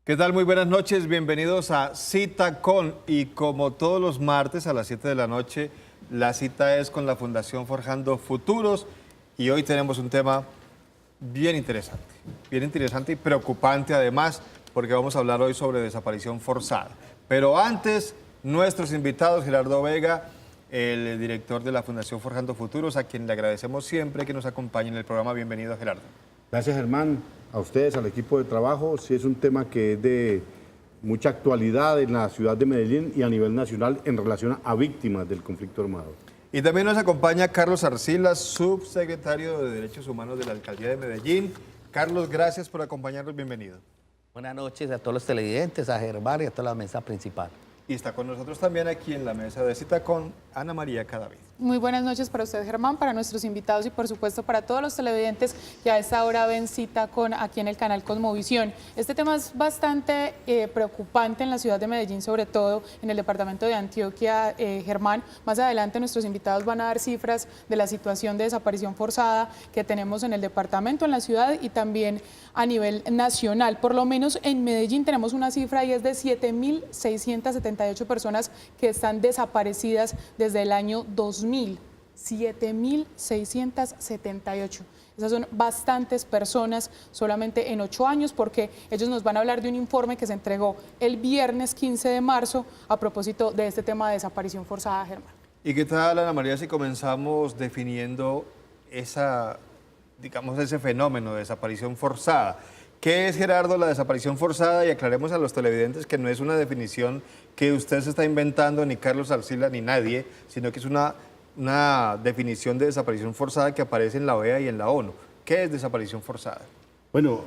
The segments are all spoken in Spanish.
¿Qué tal? Muy buenas noches, bienvenidos a Cita Con. Y como todos los martes a las 7 de la noche, la cita es con la Fundación Forjando Futuros. Y hoy tenemos un tema bien interesante y preocupante además, porque vamos a hablar hoy sobre desaparición forzada. Pero antes, nuestros invitados, Gerardo Vega, el director de la Fundación Forjando Futuros, a quien le agradecemos siempre que nos acompañe en el programa. Bienvenido, Gerardo. Gracias, Germán, a ustedes, al equipo de trabajo. Sí, es un tema que es de mucha actualidad en la ciudad de Medellín y a nivel nacional en relación a víctimas del conflicto armado. Y también nos acompaña Carlos Arcila, subsecretario de Derechos Humanos de la Alcaldía de Medellín. Carlos, gracias por acompañarnos, bienvenido. Buenas noches a todos los televidentes, a Germán y a toda la mesa principal. Y está con nosotros también aquí en la mesa de Cita Con Ana María Cadavid. Muy buenas noches para usted, Germán, para nuestros invitados y por supuesto para todos los televidentes que a esta hora ven Cita Con aquí en el canal Cosmovisión. Este tema es bastante preocupante en la ciudad de Medellín, sobre todo en el departamento de Antioquia, Germán. Más adelante nuestros invitados van a dar cifras de la situación de desaparición forzada que tenemos en el departamento, en la ciudad y también a nivel nacional. Por lo menos en Medellín tenemos una cifra y es de 7.678 personas que están desaparecidas desde el año 2000. 7.678. Esas son bastantes personas solamente en 8 años, porque ellos nos van a hablar de un informe que se entregó el viernes 15 de marzo a propósito de este tema de desaparición forzada, Germán. ¿Y qué tal, Ana María, si comenzamos definiendo ese fenómeno de desaparición forzada? ¿Qué es, Gerardo, la desaparición forzada? Y aclaremos a los televidentes que no es una definición que usted se está inventando, ni Carlos Arcila, ni nadie, sino que es una definición de desaparición forzada que aparece en la OEA y en la ONU. ¿Qué es desaparición forzada? Bueno,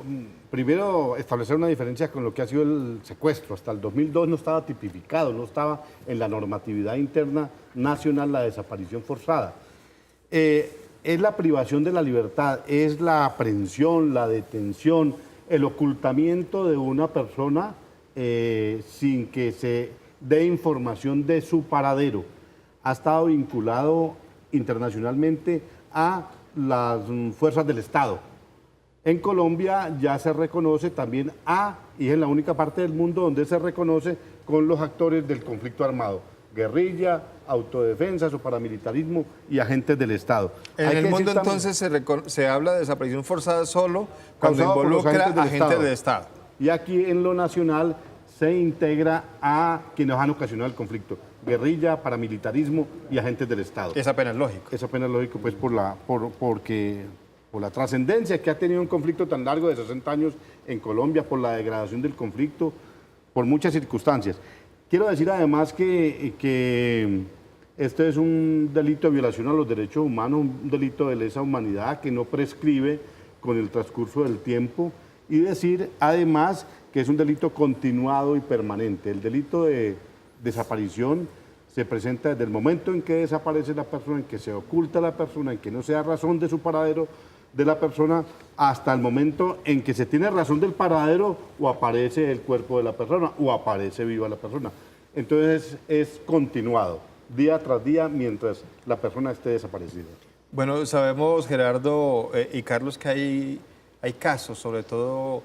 primero establecer una diferencia con lo que ha sido el secuestro. Hasta el 2002 no estaba tipificado, no estaba en la normatividad interna nacional la desaparición forzada. Es la privación de la libertad, es la aprehensión, la detención, el ocultamiento de una persona sin que se dé información de su paradero. Ha estado vinculado internacionalmente a las fuerzas del Estado. En Colombia ya se reconoce también y es la única parte del mundo donde se reconoce con los actores del conflicto armado, guerrilla, autodefensas o paramilitarismo y agentes del Estado. En el mundo entonces se habla de desaparición forzada solo cuando involucra a agentes del Estado. Y aquí en lo nacional se integra a quienes han ocasionado el conflicto, guerrilla, paramilitarismo y agentes del Estado. Es apenas lógico. Es apenas lógico, pues por la trascendencia que ha tenido un conflicto tan largo de 60 años en Colombia, por la degradación del conflicto, por muchas circunstancias. Quiero decir además que este es un delito de violación a los derechos humanos, un delito de lesa humanidad que no prescribe con el transcurso del tiempo, y decir además que es un delito continuado y permanente. El delito de desaparición se presenta desde el momento en que desaparece la persona, en que se oculta la persona, en que no se da razón de su paradero de la persona, hasta el momento en que se tiene razón del paradero o aparece el cuerpo de la persona o aparece viva la persona. Entonces es continuado, día tras día, mientras la persona esté desaparecida. Bueno, sabemos, Gerardo y Carlos, que hay casos, sobre todo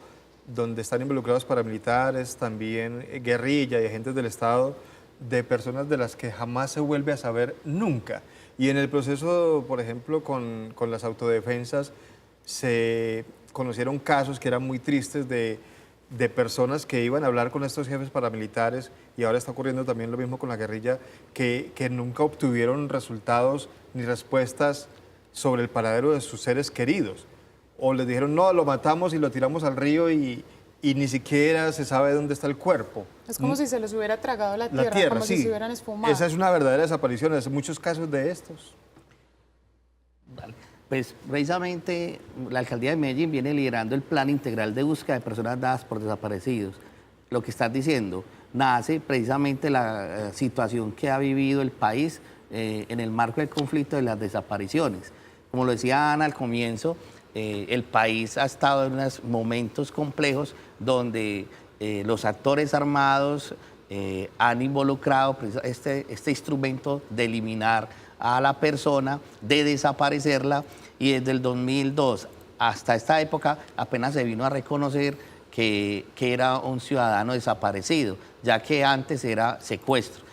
donde están involucrados paramilitares, también guerrilla y agentes del Estado, de personas de las que jamás se vuelve a saber nunca. Y en el proceso, por ejemplo, con las autodefensas, se conocieron casos que eran muy tristes de personas que iban a hablar con estos jefes paramilitares, y ahora está ocurriendo también lo mismo con la guerrilla, que nunca obtuvieron resultados ni respuestas sobre el paradero de sus seres queridos. O les dijeron, no, lo matamos y lo tiramos al río y ni siquiera se sabe dónde está el cuerpo. Es como si se les hubiera tragado la tierra, como sí. si se hubieran esfumado. Esa es una verdadera desaparición, hay muchos casos de estos. Pues precisamente la Alcaldía de Medellín viene liderando el Plan Integral de Búsqueda de Personas Dadas por Desaparecidos. Lo que estás diciendo nace precisamente la situación que ha vivido el país en el marco del conflicto de las desapariciones. Como lo decía Ana al comienzo, el país ha estado en unos momentos complejos donde los actores armados han involucrado este instrumento de eliminar a la persona, de desaparecerla, y desde el 2002 hasta esta época apenas se vino a reconocer que era un ciudadano desaparecido, ya que antes era secuestro.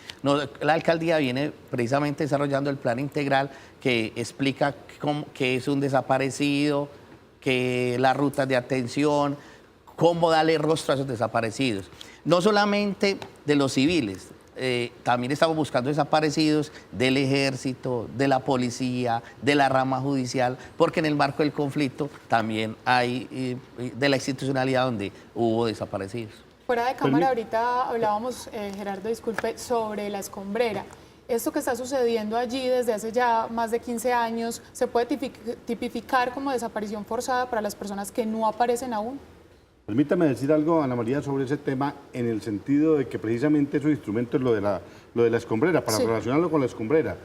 La alcaldía viene precisamente desarrollando el plan integral que explica qué es un desaparecido, que las rutas de atención, cómo darle rostro a esos desaparecidos. No solamente de los civiles, también estamos buscando desaparecidos del ejército, de la policía, de la rama judicial, porque en el marco del conflicto también hay de la institucionalidad donde hubo desaparecidos. Fuera de cámara, ahorita hablábamos, Gerardo, disculpe, sobre la escombrera. Esto que está sucediendo allí desde hace ya más de 15 años, ¿se puede tipificar como desaparición forzada para las personas que no aparecen aún? Permítame decir algo, Ana María, sobre ese tema, en el sentido de que precisamente esos instrumentos, lo de la escombrera, para relacionarlo con la escombrera,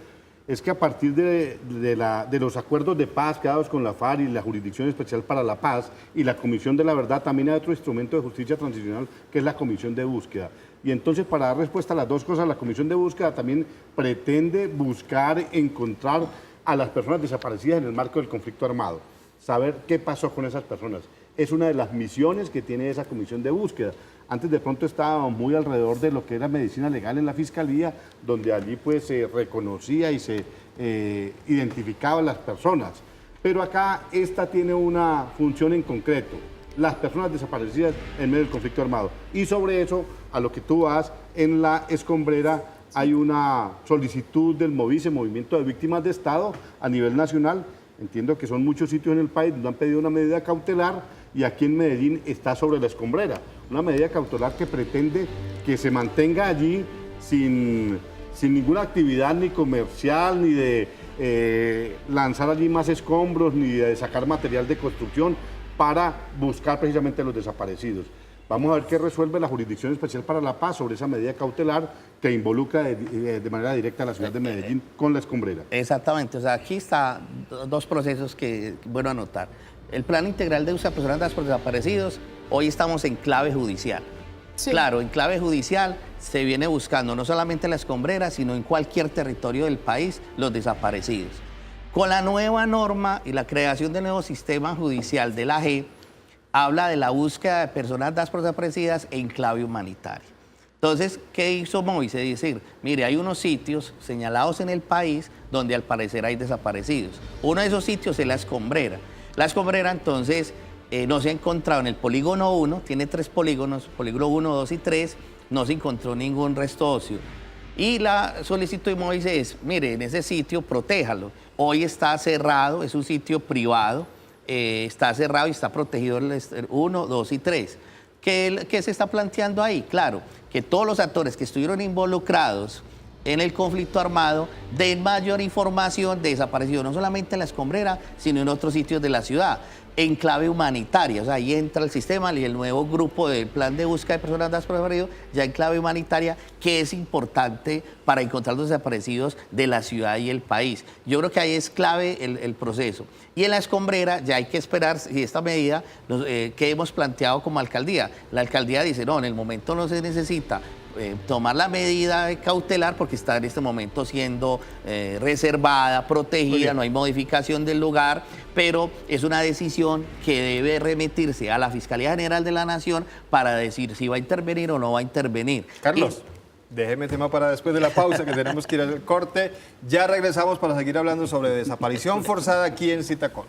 es que a partir de los acuerdos de paz quedados con la FARC y la Jurisdicción Especial para la Paz y la Comisión de la Verdad, también hay otro instrumento de justicia transicional que es la Comisión de Búsqueda. Y entonces, para dar respuesta a las dos cosas, la Comisión de Búsqueda también pretende buscar, encontrar a las personas desaparecidas en el marco del conflicto armado, saber qué pasó con esas personas. Es una de las misiones que tiene esa comisión de búsqueda. Antes de pronto estábamos muy alrededor de lo que era medicina legal en la Fiscalía, donde allí pues se reconocía y se identificaba a las personas. Pero acá esta tiene una función en concreto, las personas desaparecidas en medio del conflicto armado. Y sobre eso, a lo que tú vas, en la escombrera hay una solicitud del MOVICE, Movimiento de Víctimas de Estado, a nivel nacional. Entiendo que son muchos sitios en el país donde han pedido una medida cautelar y aquí en Medellín está sobre la escombrera. Una medida cautelar que pretende que se mantenga allí sin ninguna actividad ni comercial, ni de lanzar allí más escombros, ni de sacar material de construcción para buscar precisamente a los desaparecidos. Vamos a ver qué resuelve la Jurisdicción Especial para la Paz sobre esa medida cautelar que involucra de manera directa a la ciudad de Medellín con la escombrera. Exactamente, o sea, aquí está dos procesos que bueno anotar. El plan integral de búsqueda de personas dadas por desaparecidos, hoy estamos en clave judicial. Sí. Claro, en clave judicial se viene buscando no solamente la escombrera, sino en cualquier territorio del país los desaparecidos. Con la nueva norma y la creación del nuevo sistema judicial de la JEP, habla de la búsqueda de personas dadas por desaparecidas en clave humanitaria. Entonces, ¿qué hizo MOVICE? Decir, mire, hay unos sitios señalados en el país donde al parecer hay desaparecidos. Uno de esos sitios es la escombrera. La escombrera, entonces, no se ha encontrado en el polígono 1, tiene 3 polígonos, polígono 1, 2 y 3, no se encontró ningún resto óseo. Y la solicitud de MOVICE es, mire, en ese sitio, protéjalo. Hoy está cerrado, es un sitio privado, está cerrado y está protegido el 1, 2 y 3. ¿Qué se está planteando ahí? Claro, que todos los actores que estuvieron involucrados en el conflicto armado den mayor información de desaparecidos, no solamente en la escombrera, sino en otros sitios de la ciudad, en clave humanitaria. O sea, ahí entra el sistema y el nuevo grupo del plan de búsqueda de personas dadas por desaparecidos, ya en clave humanitaria, que es importante para encontrar los desaparecidos de la ciudad y el país. Yo creo que ahí es clave el proceso. Y en la escombrera ya hay que esperar si esta medida que hemos planteado como alcaldía. La alcaldía dice, no, en el momento no se necesita tomar la medida cautelar porque está en este momento siendo reservada, protegida, no hay modificación del lugar, pero es una decisión que debe remitirse a la Fiscalía General de la Nación para decir si va a intervenir o no va a intervenir. Carlos, déjeme tema para después de la pausa, que tenemos que ir al corte. Ya regresamos para seguir hablando sobre desaparición forzada aquí en Citacón.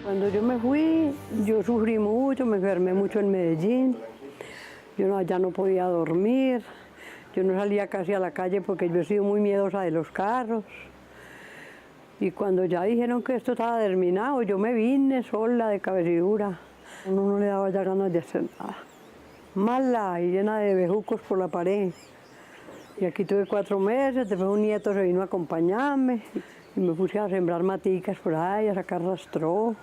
Cuando yo me fui, yo sufrí mucho, me enfermé mucho en Medellín. Yo ya no podía dormir, yo no salía casi a la calle porque yo he sido muy miedosa de los carros. Y cuando ya dijeron que esto estaba terminado, yo me vine sola de cabecidura. Uno no le daba ya ganas de hacer nada. Mala y llena de bejucos por la pared. Y aquí tuve 4 meses, después un nieto se vino a acompañarme. Y me puse a sembrar maticas por ahí, a sacar rastrojos.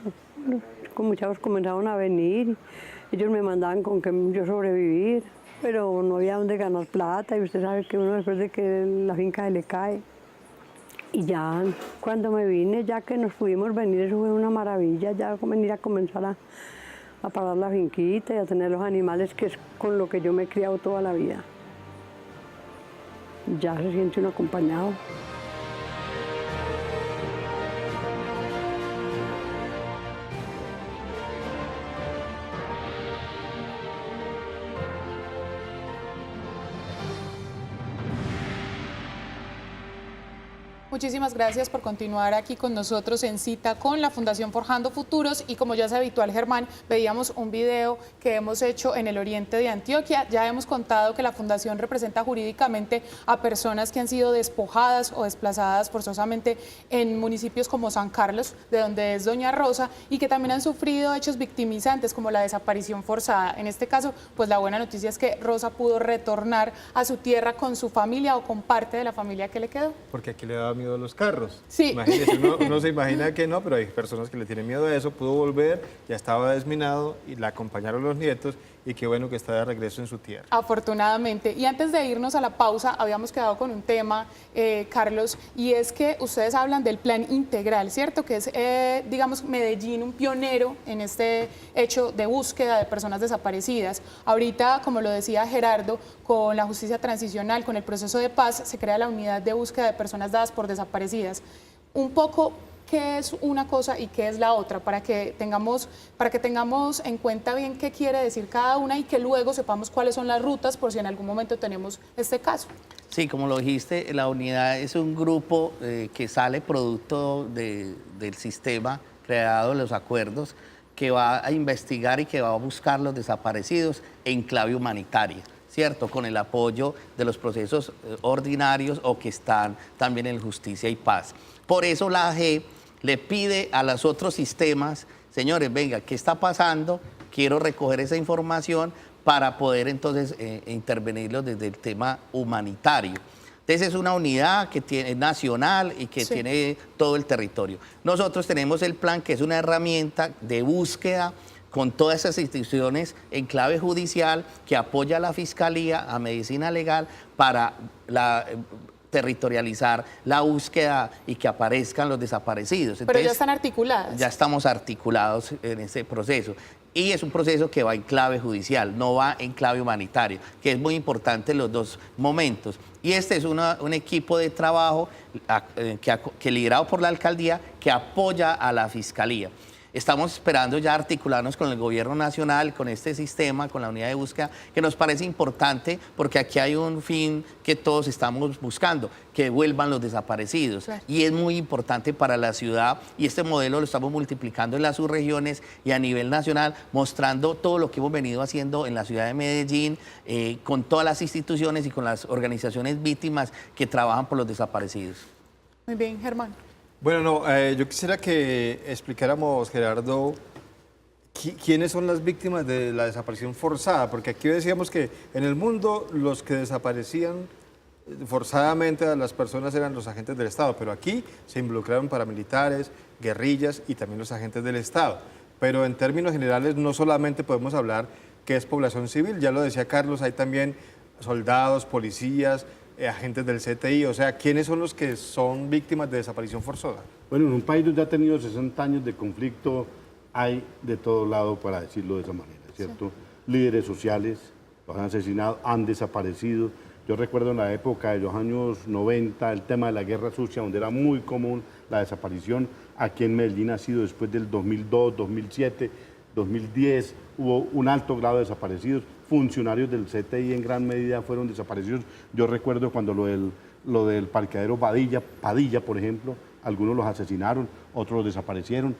Como chavos comenzaron a venir, ellos me mandaban con que yo sobrevivir, pero no había dónde ganar plata y usted sabe que uno después de que la finca se le cae. Y ya cuando me vine, ya que nos pudimos venir, eso fue una maravilla, ya venir a comenzar a parar la finquita y a tener los animales, que es con lo que yo me he criado toda la vida. Ya se siente uno acompañado. Muchísimas gracias por continuar aquí con nosotros en Cita con la Fundación Forjando Futuros, y como ya es habitual, Germán, veíamos un video que hemos hecho en el oriente de Antioquia. Ya hemos contado que la Fundación representa jurídicamente a personas que han sido despojadas o desplazadas forzosamente en municipios como San Carlos, de donde es doña Rosa, y que también han sufrido hechos victimizantes como la desaparición forzada. En este caso, pues la buena noticia es que Rosa pudo retornar a su tierra con su familia o con parte de la familia que le quedó. Porque aquí le daba miedo a los carros. Sí. Imagínese, uno se imagina que no, pero hay personas que le tienen miedo a eso. Pudo volver, ya estaba desminado y la acompañaron los nietos, y qué bueno que está de regreso en su tierra. Afortunadamente. Y antes de irnos a la pausa, habíamos quedado con un tema, Carlos, y es que ustedes hablan del plan integral, ¿cierto? Que es, digamos, Medellín un pionero en este hecho de búsqueda de personas desaparecidas. Ahorita, como lo decía Gerardo, con la justicia transicional, con el proceso de paz, se crea la unidad de búsqueda de personas dadas por desaparecidas. Un poco, ¿qué es una cosa y qué es la otra? Para que tengamos en cuenta bien qué quiere decir cada una, y que luego sepamos cuáles son las rutas por si en algún momento tenemos este caso. Sí, como lo dijiste, la unidad es un grupo que sale producto del sistema creado, los acuerdos, que va a investigar y que va a buscar los desaparecidos en clave humanitaria, ¿cierto? Con el apoyo de los procesos ordinarios o que están también en justicia y paz. Por eso la AG le pide a los otros sistemas, señores, venga, ¿qué está pasando? Quiero recoger esa información para poder entonces intervenirlos desde el tema humanitario. Entonces es una unidad que tiene nacional y que tiene todo el territorio. Nosotros tenemos el plan, que es una herramienta de búsqueda con todas esas instituciones en clave judicial, que apoya a la Fiscalía, a Medicina Legal, para territorializar la búsqueda y que aparezcan los desaparecidos. Entonces, pero ya están articuladas. Ya estamos articulados en ese proceso. Y es un proceso que va en clave judicial, no va en clave humanitaria, que es muy importante en los dos momentos. Y este es un equipo de trabajo que liderado por la alcaldía, que apoya a la Fiscalía. Estamos esperando ya articularnos con el gobierno nacional, con este sistema, con la unidad de búsqueda, que nos parece importante porque aquí hay un fin que todos estamos buscando, que vuelvan los desaparecidos. Claro. Y es muy importante para la ciudad, y este modelo lo estamos multiplicando en las subregiones y a nivel nacional, mostrando todo lo que hemos venido haciendo en la ciudad de Medellín, con todas las instituciones y con las organizaciones víctimas que trabajan por los desaparecidos. Muy bien, Germán. Bueno, yo quisiera que explicáramos, Gerardo, quiénes son las víctimas de la desaparición forzada, porque aquí decíamos que en el mundo los que desaparecían forzadamente a las personas eran los agentes del Estado, pero aquí se involucraron paramilitares, guerrillas y también los agentes del Estado. Pero en términos generales no solamente podemos hablar que es población civil, ya lo decía Carlos, hay también soldados, policías, agentes del CTI, o sea, ¿quiénes son los que son víctimas de desaparición forzosa? Bueno, en un país donde ha tenido 60 años de conflicto, hay de todo lado, para decirlo de esa manera, ¿cierto? Sí. Líderes sociales los han asesinado, han desaparecido. Yo recuerdo en la época de los años 90, el tema de la guerra sucia, donde era muy común la desaparición. Aquí en Medellín ha sido después del 2002, 2007, 2010, hubo un alto grado de desaparecidos. Funcionarios del CTI en gran medida fueron desaparecidos. Yo recuerdo cuando lo del parqueadero Padilla, por ejemplo, algunos los asesinaron, otros los desaparecieron.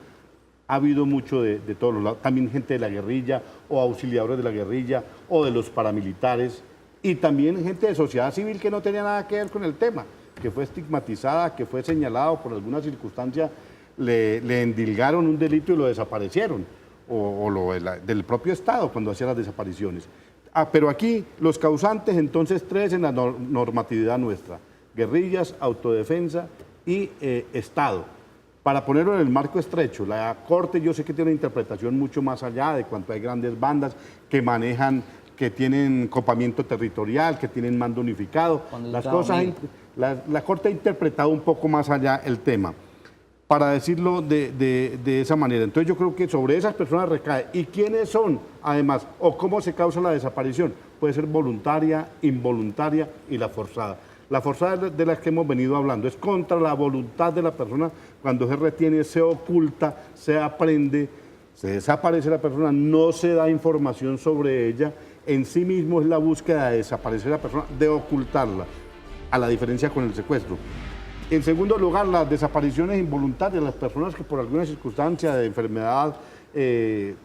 Ha habido mucho de todos los lados, también gente de la guerrilla o auxiliadores de la guerrilla o de los paramilitares, y también gente de sociedad civil que no tenía nada que ver con el tema, que fue estigmatizada, que fue señalado por alguna circunstancia, le endilgaron un delito y lo desaparecieron, o del propio Estado cuando hacía las desapariciones. Pero aquí los causantes, entonces, tres en la normatividad nuestra: guerrillas, autodefensa y Estado. Para ponerlo en el marco estrecho, la Corte yo sé que tiene una interpretación mucho más allá de cuanto hay grandes bandas que manejan, que tienen copamiento territorial, que tienen mando unificado. Las cosas, la Corte ha interpretado un poco más allá el tema. para decirlo de esa manera. Entonces yo creo que sobre esas personas recae. ¿Y quiénes son, además, o cómo se causa la desaparición? Puede ser voluntaria, involuntaria y la forzada. La forzada de las que hemos venido hablando es contra la voluntad de la persona, cuando se retiene, se oculta, se aprende, se desaparece la persona, no se da información sobre ella. En sí mismo es la búsqueda de desaparecer a la persona, de ocultarla, a la diferencia con el secuestro. En segundo lugar, las desapariciones involuntarias, las personas que por alguna circunstancia de enfermedad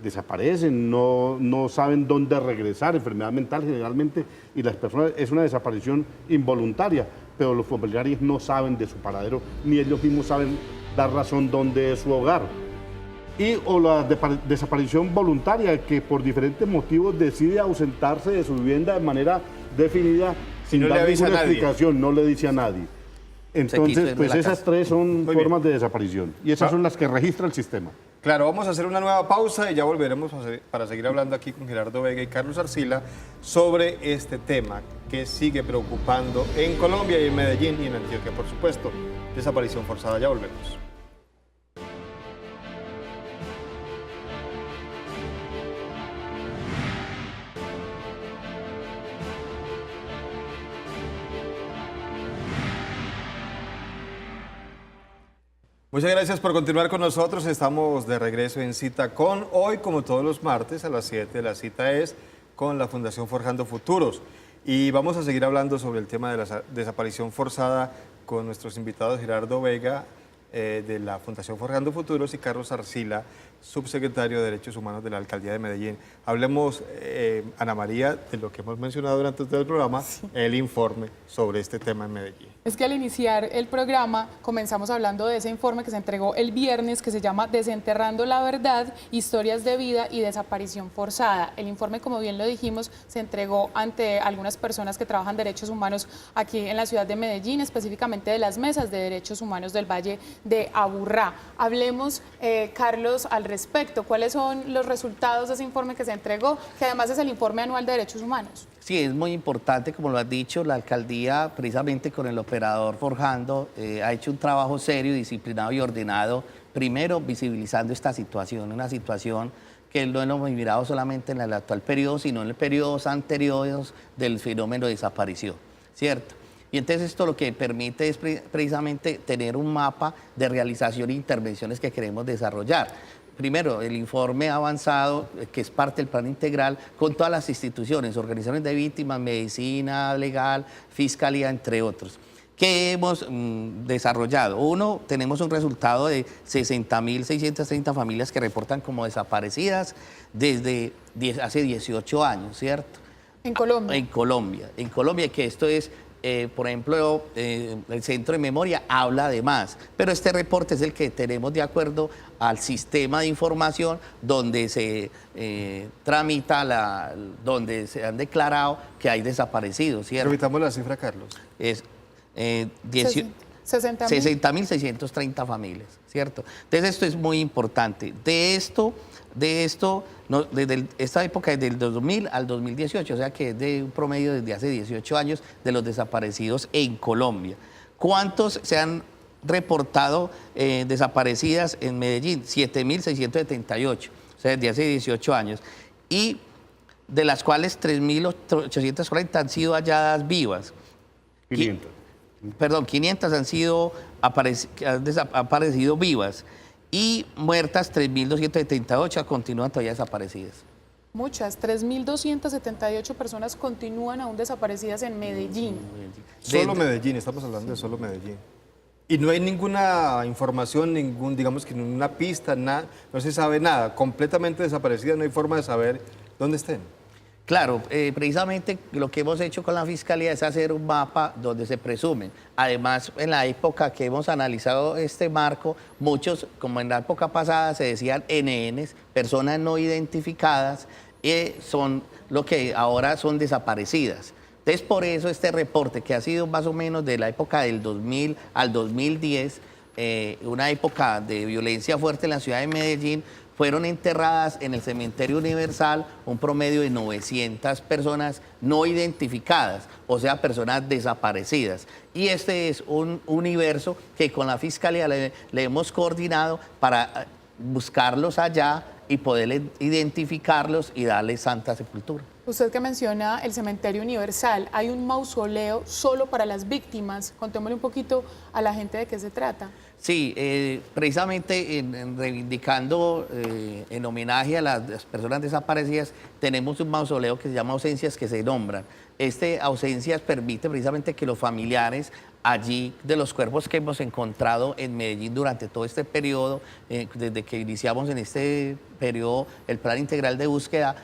desaparecen, no saben dónde regresar, enfermedad mental generalmente, y las personas, es una desaparición involuntaria, pero los familiares no saben de su paradero, ni ellos mismos saben dar razón dónde es su hogar. O la desaparición voluntaria, que por diferentes motivos decide ausentarse de su vivienda de manera definida, sin no dar le avisa ninguna a nadie. explicación, no le dice a nadie. Entonces, pues esas tres son Muy formas de desaparición, y esas son las que registra el sistema. Claro, vamos a hacer una nueva pausa y ya volveremos para seguir hablando aquí con Gerardo Vega y Carlos Arcila sobre este tema que sigue preocupando en Colombia y en Medellín y en Antioquia, por supuesto. Desaparición forzada, ya volvemos. Muchas gracias por continuar con nosotros. Estamos de regreso en Cita Con. Hoy, como todos los martes, a las 7, la cita es con la Fundación Forjando Futuros. Y vamos a seguir hablando sobre el tema de la desaparición forzada con nuestros invitados Gerardo Vega, de la Fundación Forjando Futuros, y Carlos Arcila, subsecretario de Derechos Humanos de la Alcaldía de Medellín. Hablemos, Ana María, de lo que hemos mencionado durante todo el programa, el informe sobre este tema en Medellín. Es que al iniciar el programa comenzamos hablando de ese informe que se entregó el viernes, que se llama Desenterrando la Verdad, Historias de Vida y Desaparición Forzada. El informe, como bien lo dijimos, se entregó ante algunas personas que trabajan derechos humanos aquí en la ciudad de Medellín, específicamente de las mesas de derechos humanos del Valle de Aburrá. Hablemos, Carlos, al respecto. ¿Cuáles son los resultados de ese informe que se entregó, que además es el informe anual de derechos humanos? Sí, es muy importante, como lo has dicho, la alcaldía, precisamente con el operador Forjando, ha hecho un trabajo serio, disciplinado y ordenado, primero visibilizando esta situación, una situación que no lo hemos mirado solamente en el actual periodo, sino en los periodos anteriores del fenómeno de desaparición, ¿cierto? Y entonces esto lo que permite es precisamente tener un mapa de realización e intervenciones que queremos desarrollar. Primero, el informe avanzado, que es parte del plan integral, con todas las instituciones, organizaciones de víctimas, medicina legal, fiscalía, entre otros. ¿Qué hemos desarrollado? Uno, tenemos un resultado de 60.630 familias que reportan como desaparecidas desde hace 18 años, ¿cierto? En Colombia. En Colombia, que esto es... por ejemplo, el Centro de Memoria habla de más, pero este reporte es el que tenemos de acuerdo al sistema de información donde se tramita, donde se han declarado que hay desaparecidos, ¿cierto? Repitamos la cifra, Carlos. Es 60.630 familias, ¿cierto? Entonces esto es muy importante. De esto desde esta época, desde el 2000 al 2018, o sea que es de un promedio desde hace 18 años de los desaparecidos en Colombia. ¿Cuántos se han reportado desaparecidas en Medellín? 7.678, o sea, desde hace 18 años. Y de las cuales 3.840 han sido halladas vivas. 500. Perdón, 500 han sido aparecido vivas. Y muertas 3.278 continúan todavía desaparecidas. Muchas, 3.278 personas continúan aún desaparecidas en Medellín. Solo Medellín, estamos hablando de solo Medellín. Y no hay ninguna información, digamos que ninguna pista, nada, no se sabe nada, completamente desaparecidas, no hay forma de saber dónde estén. Claro, precisamente lo que hemos hecho con la Fiscalía es hacer un mapa donde se presumen. Además, en la época que hemos analizado este marco, muchos, como en la época pasada, se decían NNs, personas no identificadas, son lo que ahora son desaparecidas. Entonces, por eso este reporte, que ha sido más o menos de la época del 2000 al 2010, una época de violencia fuerte en la ciudad de Medellín, fueron enterradas en el Cementerio Universal un promedio de 900 personas no identificadas, o sea, personas desaparecidas. Y este es un universo que con la Fiscalía le hemos coordinado para buscarlos allá y poder identificarlos y darles santa sepultura. Usted que menciona el Cementerio Universal, hay un mausoleo solo para las víctimas. Contémosle un poquito a la gente de qué se trata. Sí, precisamente reivindicando en homenaje a las personas desaparecidas, tenemos un mausoleo que se llama Ausencias que se nombran. Ausencias permite precisamente que los familiares allí de los cuerpos que hemos encontrado en Medellín durante todo este periodo, desde que iniciamos en este periodo el Plan Integral de Búsqueda,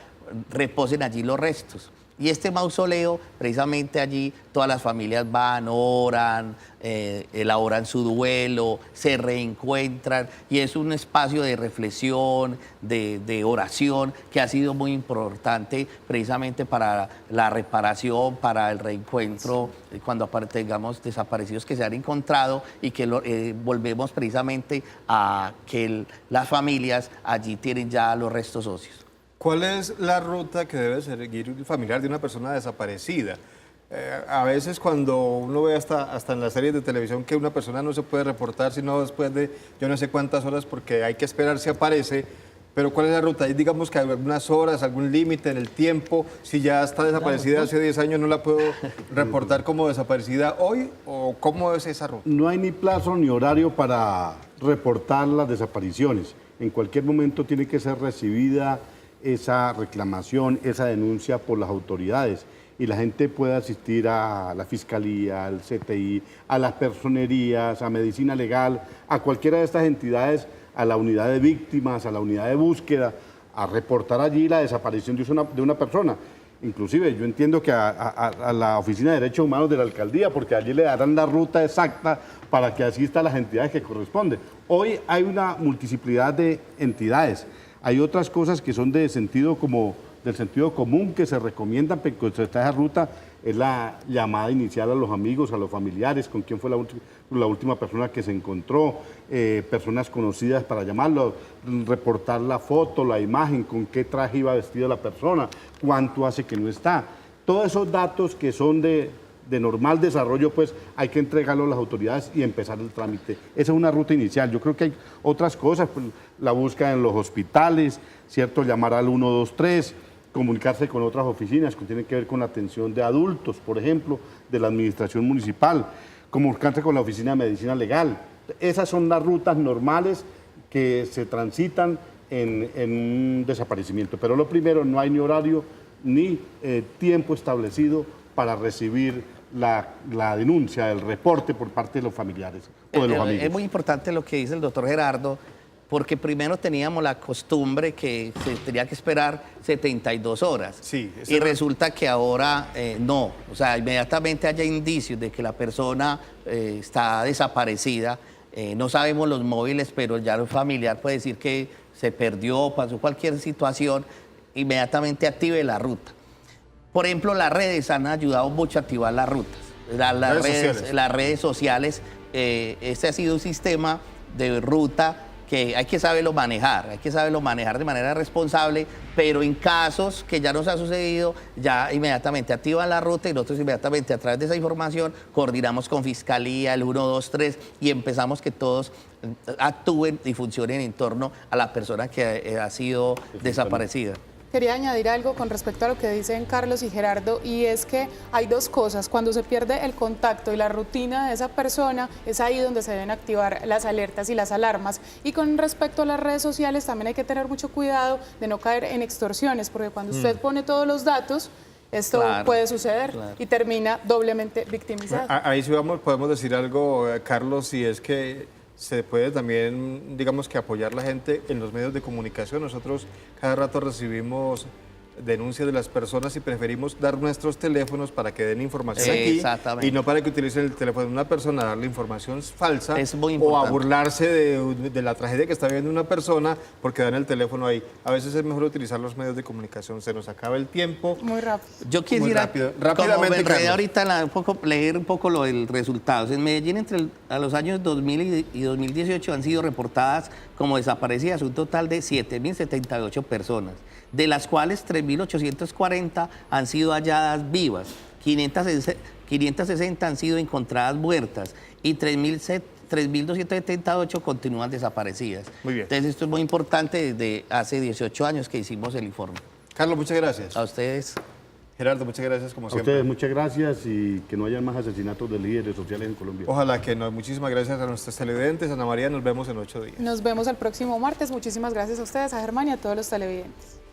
reposen allí los restos. Y este mausoleo, precisamente allí, todas las familias van, oran, elaboran su duelo, se reencuentran y es un espacio de reflexión, de oración, que ha sido muy importante precisamente para la reparación, para el reencuentro, cuando tengamos desaparecidos que se han encontrado y que volvemos precisamente a que las familias allí tienen ya los restos óseos. ¿Cuál es la ruta que debe seguir un familiar de una persona desaparecida? A veces cuando uno ve hasta en las series de televisión que una persona no se puede reportar sino después de yo no sé cuántas horas porque hay que esperar si aparece, pero ¿cuál es la ruta? Digamos que hay algunas horas, algún límite en el tiempo, si ya está desaparecida hace 10 años no la puedo reportar como desaparecida hoy, ¿o cómo es esa ruta? No hay ni plazo ni horario para reportar las desapariciones. En cualquier momento tiene que ser recibida esa reclamación, esa denuncia por las autoridades y la gente puede asistir a la Fiscalía, al CTI, a las personerías, a Medicina Legal, a cualquiera de estas entidades, a la unidad de víctimas, a la unidad de búsqueda, a reportar allí la desaparición de una persona. Inclusive yo entiendo que a la Oficina de Derechos Humanos de la Alcaldía, porque allí le darán la ruta exacta para que asista a las entidades que corresponden. Hoy hay una multiplicidad de entidades. Hay otras cosas que son del sentido común que se recomiendan, pero esa ruta es la llamada inicial a los amigos, a los familiares, con quién fue la última persona que se encontró, personas conocidas para llamarlo, reportar la foto, la imagen, con qué traje iba vestida la persona, cuánto hace que no está. Todos esos datos que son de normal desarrollo, pues hay que entregarlo a las autoridades y empezar el trámite. Esa es una ruta inicial. Yo creo que hay otras cosas, pues, la búsqueda en los hospitales, ¿cierto? Llamar al 123, comunicarse con otras oficinas que tienen que ver con la atención de adultos, por ejemplo, de la administración municipal, comunicarse con la oficina de medicina legal. Esas son las rutas normales que se transitan en un desaparecimiento. Pero lo primero, no hay ni horario ni tiempo establecido para recibir la denuncia, el reporte por parte de los familiares o de los amigos. Es muy importante lo que dice el doctor Gerardo, porque primero teníamos la costumbre que se tenía que esperar 72 horas. Sí, y resulta que ahora no. O sea, inmediatamente haya indicios de que la persona está desaparecida, no sabemos los móviles, pero ya el familiar puede decir que se perdió, pasó cualquier situación, inmediatamente active la ruta. Por ejemplo, las redes han ayudado mucho a activar las rutas. Las redes sociales, este ha sido un sistema de ruta que hay que saberlo manejar, de manera responsable, pero en casos que ya nos ha sucedido, ya inmediatamente activan la ruta y nosotros inmediatamente a través de esa información coordinamos con Fiscalía, el 123 y empezamos que todos actúen y funcionen en torno a la persona que ha sido desaparecida. Quería añadir algo con respecto a lo que dicen Carlos y Gerardo, y es que hay dos cosas. Cuando se pierde el contacto y la rutina de esa persona, es ahí donde se deben activar las alertas y las alarmas. Y con respecto a las redes sociales, también hay que tener mucho cuidado de no caer en extorsiones, porque cuando usted pone todos los datos, esto puede suceder y termina doblemente victimizado. Ahí sí podemos decir algo, Carlos, y es que se puede también, digamos que apoyar la gente en los medios de comunicación. Nosotros cada rato recibimos denuncias de las personas y preferimos dar nuestros teléfonos para que den información aquí Exactamente. y no para que utilicen el teléfono de una persona a darle información falsa Es muy o a importante. burlarse de la tragedia que está viviendo una persona porque dan el teléfono ahí. A veces es mejor utilizar los medios de comunicación. Se nos acaba el tiempo. Muy rápido. Yo quisiera, rápido. como Rápidamente, me enredé Carlos. ahorita, leer un poco lo del resultados. En Medellín, a los años 2000 y 2018 han sido reportadas como desaparecidas un total de 7.078 personas, de las cuales 3.840 han sido halladas vivas, 560 han sido encontradas muertas y 3.278 continúan desaparecidas. Muy bien. Entonces esto es muy importante desde hace 18 años que hicimos el informe. Carlos, muchas gracias. A ustedes. Gerardo, muchas gracias como A siempre. ustedes muchas gracias y que no haya más asesinatos de líderes sociales en Colombia. Ojalá que no. Muchísimas gracias a nuestros televidentes. Ana María, nos vemos en 8 días. Nos vemos el próximo martes. Muchísimas gracias a ustedes, a Germán y a todos los televidentes.